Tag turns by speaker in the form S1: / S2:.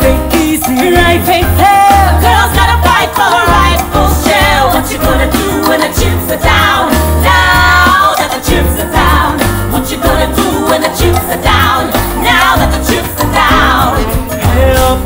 S1: ain't easy.
S2: Life ain't fair. Girls gotta fight for her rightful share. What you gonna do when the chips are down? Now that the chips are down. What you gonna do when the chips are down? Now that the chips are down.
S1: Help